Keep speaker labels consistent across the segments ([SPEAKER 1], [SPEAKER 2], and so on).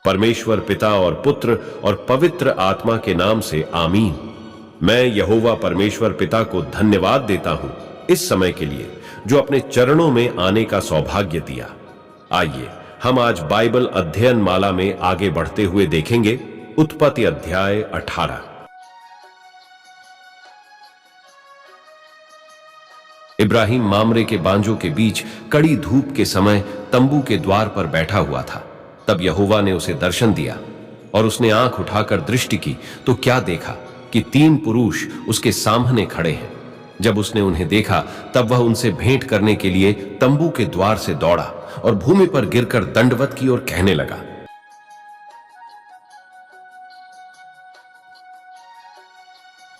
[SPEAKER 1] परमेश्वर पिता और पुत्र और पवित्र आत्मा के नाम से आमीन। मैं यहोवा परमेश्वर पिता को धन्यवाद देता हूं इस समय के लिए जो अपने चरणों में आने का सौभाग्य दिया। आइए हम आज बाइबल अध्ययन माला में आगे बढ़ते हुए देखेंगे उत्पत्ति अध्याय 18। इब्राहिम मामरे के बांजों के बीच कड़ी धूप के समय तंबू के द्वार पर बैठा हुआ था। तब यहोवा ने उसे दर्शन दिया और उसने आंख उठाकर दृष्टि की तो क्या देखा कि 3 पुरुष उसके सामने खड़े हैं। जब उसने उन्हें देखा तब वह उनसे भेंट करने के लिए तंबू के द्वार से दौड़ा और भूमि पर गिरकर दंडवत की और कहने लगा,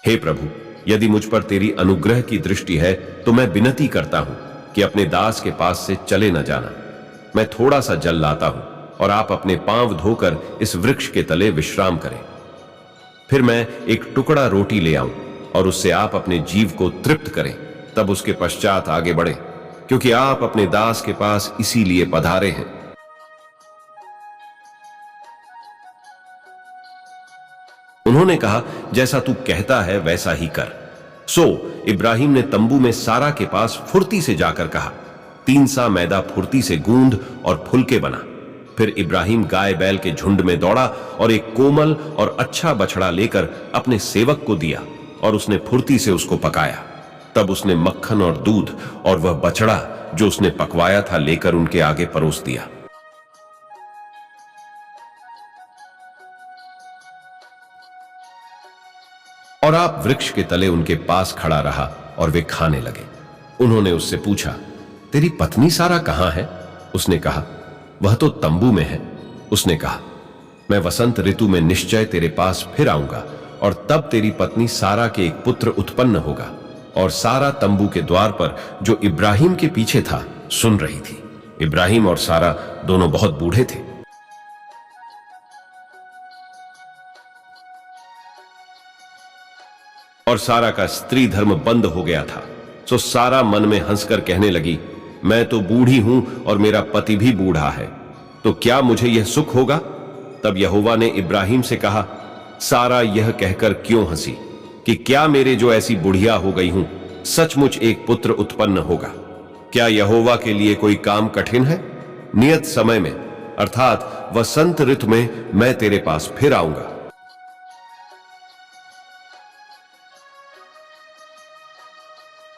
[SPEAKER 1] हे प्रभु, यदि मुझ पर तेरी अनुग्रह की दृष्टि है तो मैं विनती करता हूं कि अपने दास के पास से चले न जाना। मैं थोड़ा सा जल लाता हूं और आप अपने पांव धोकर इस वृक्ष के तले विश्राम करें। फिर मैं एक टुकड़ा रोटी ले आऊं और उससे आप अपने जीव को तृप्त करें, तब उसके पश्चात आगे बढ़े, क्योंकि आप अपने दास के पास इसीलिए पधारे हैं। उन्होंने कहा, जैसा तू कहता है वैसा ही कर। सो इब्राहिम ने तंबू में सारा के पास फुर्ती से जाकर कहा, 3 सा मैदा फुर्ती से गूंद और फुलके बना। फिर इब्राहिम गाय बैल के झुंड में दौड़ा और एक कोमल और अच्छा बछड़ा लेकर अपने सेवक को दिया और उसने फुर्ती से उसको पकाया। तब उसने मक्खन और दूध और वह बछड़ा जो उसने पकवाया था लेकर उनके आगे परोस दिया। और आप वृक्ष के तले उनके पास खड़ा रहा और वे खाने लगे। उन्होंने उससे पूछा, तेरी पत्नी सारा कहां है? उसने कहा, वह तो तंबू में है। उसने कहा, मैं वसंत ऋतु में निश्चय तेरे पास फिर आऊंगा और तब तेरी पत्नी सारा के एक पुत्र उत्पन्न होगा। और सारा तंबू के द्वार पर जो इब्राहिम के पीछे था सुन रही थी। इब्राहिम और सारा दोनों बहुत बूढ़े थे। और सारा का स्त्री धर्म बंद हो गया था। सो सारा मन में हंसकर कहने लगी, मैं तो बूढ़ी हूं और मेरा पति भी बूढ़ा है, तो क्या मुझे यह सुख होगा? तब यहोवा ने इब्राहिम से कहा, सारा यह कहकर क्यों हंसी कि क्या मेरे जो ऐसी बुढ़िया हो गई हूं सचमुच एक पुत्र उत्पन्न होगा? क्या यहोवा के लिए कोई काम कठिन है? नियत समय में अर्थात वसंत ऋतु में मैं तेरे पास फिर आऊंगा।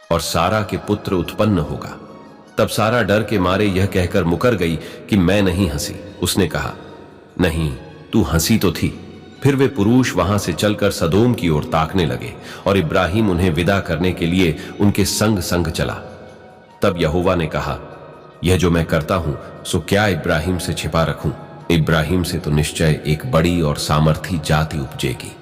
[SPEAKER 1] और सारा के पुत्र उत्पन्न होगा। तब सारा डर के मारे यह कहकर मुकर गई कि मैं नहीं हंसी। उसने कहा, नहीं, तू हंसी तो थी। फिर वे पुरुष वहां से चलकर सदोम की ओर ताकने लगे और इब्राहिम उन्हें विदा करने के लिए उनके संग संग चला। तब यहोवा ने कहा, यह जो मैं करता हूं सो क्या इब्राहिम से छिपा रखूं? इब्राहिम से तो निश्चय एक बड़ी और सामर्थी जाति उपजेगी।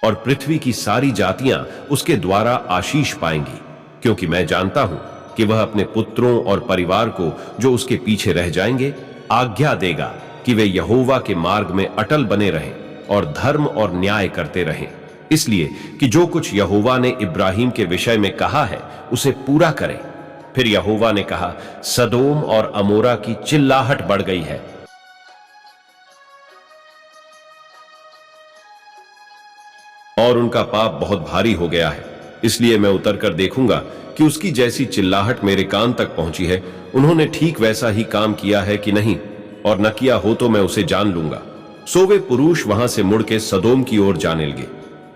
[SPEAKER 1] और पृथ्वी की सारी जातियां उसके द्वारा आशीष पाएंगी, क्योंकि मैं जानता हूं कि वह अपने पुत्रों और परिवार को जो उसके पीछे रह जाएंगे आज्ञा देगा कि वे यहोवा के मार्ग में अटल बने रहें और धर्म और न्याय करते रहें, इसलिए कि जो कुछ यहोवा ने इब्राहिम के विषय में कहा है उसे पूरा करें। फिर यहोवा ने कहा, सदोम और अमोरा की चिल्लाहट बढ़ गई है और उनका पाप बहुत भारी हो गया है, इसलिए मैं उतर कर देखूंगा कि उसकी जैसी चिल्लाहट मेरे कान तक पहुंची है, उन्होंने ठीक वैसा ही काम किया है कि नहीं, और न किया हो तो मैं उसे जान लूंगा। सो वे पुरुष वहां से मुड़ के सदोम की ओर जाने लगे,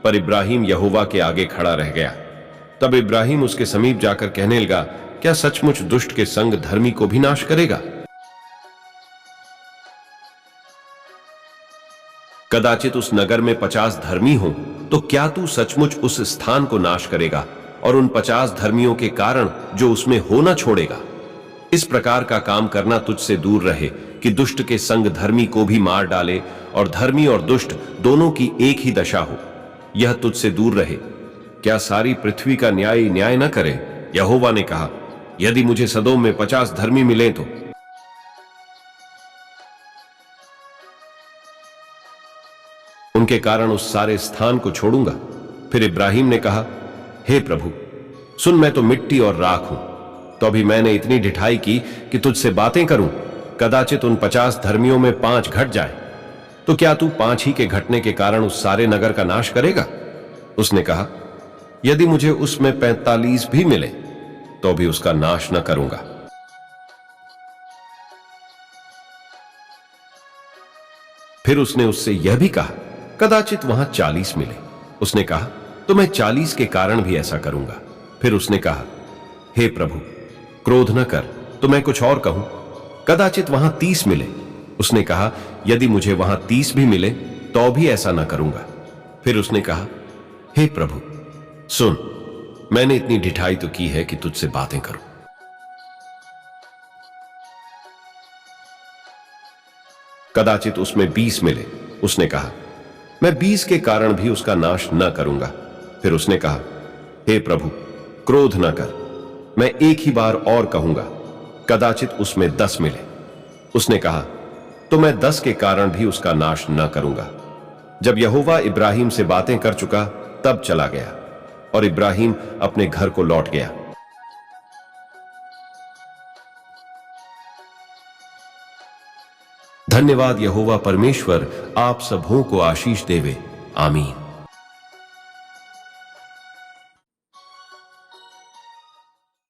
[SPEAKER 1] पर इब्राहिम यहोवा के आगे खड़ा रह गया। तब इब्राहिम उसके समीप जाकर कहने लगा, क्या सचमुच दुष्ट के संग धर्मी को भी नाश करेगा? कदाचित उस नगर में 50 धर्मी हों, तो क्या तू सचमुच उस स्थान को नाश करेगा और उन 50 धर्मियों के कारण जो उसमें हो न छोड़ेगा? इस प्रकार का काम करना तुझसे दूर रहे कि दुष्ट के संग धर्मी को भी मार डाले और धर्मी और दुष्ट दोनों की एक ही दशा हो, यह तुझसे दूर रहे। क्या सारी पृथ्वी का न्याय न करे? यहोवा ने कहा, यदि मुझे सदोम में 50 धर्मी मिले तो उनके कारण उस सारे स्थान को छोड़ूंगा। फिर इब्राहिम ने कहा, हे प्रभु, सुन, मैं तो मिट्टी और राख हूं, तो अभी मैंने इतनी ढिठाई की कि तुझसे बातें करूं, कदाचित उन 50 धर्मियों में 5 घट जाए, तो क्या तू 5 ही के घटने के कारण उस सारे नगर का नाश करेगा? उसने कहा, यदि मुझे उसमें 45 भी मिले तो भी उसका नाश न करूंगा। फिर उसने उससे यह भी कहा, कदाचित वहां 40 मिले। उसने कहा, तो मैं 40 के कारण भी ऐसा करूंगा। फिर उसने कहा, हे प्रभु, क्रोध न कर, तो मैं कुछ और कहूं, कदाचित वहां 30 मिले। उसने कहा, यदि मुझे वहां 30 भी मिले तो भी ऐसा न करूंगा। फिर उसने कहा, हे प्रभु सुन, मैंने इतनी ढिठाई तो की है कि तुझसे बातें करूं। कदाचित उसमें 20 मिले। उसने कहा, मैं 20 के कारण भी उसका नाश न करूंगा। फिर उसने कहा, हे प्रभु, क्रोध न कर, मैं एक ही बार और कहूंगा, कदाचित उसमें 10 मिले। उसने कहा, तो मैं 10 के कारण भी उसका नाश न करूंगा। जब यहोवा इब्राहिम से बातें कर चुका, तब चला गया और इब्राहिम अपने घर को लौट गया। धन्यवाद यहोवा परमेश्वर आप सबों को आशीष देवे। आमीन।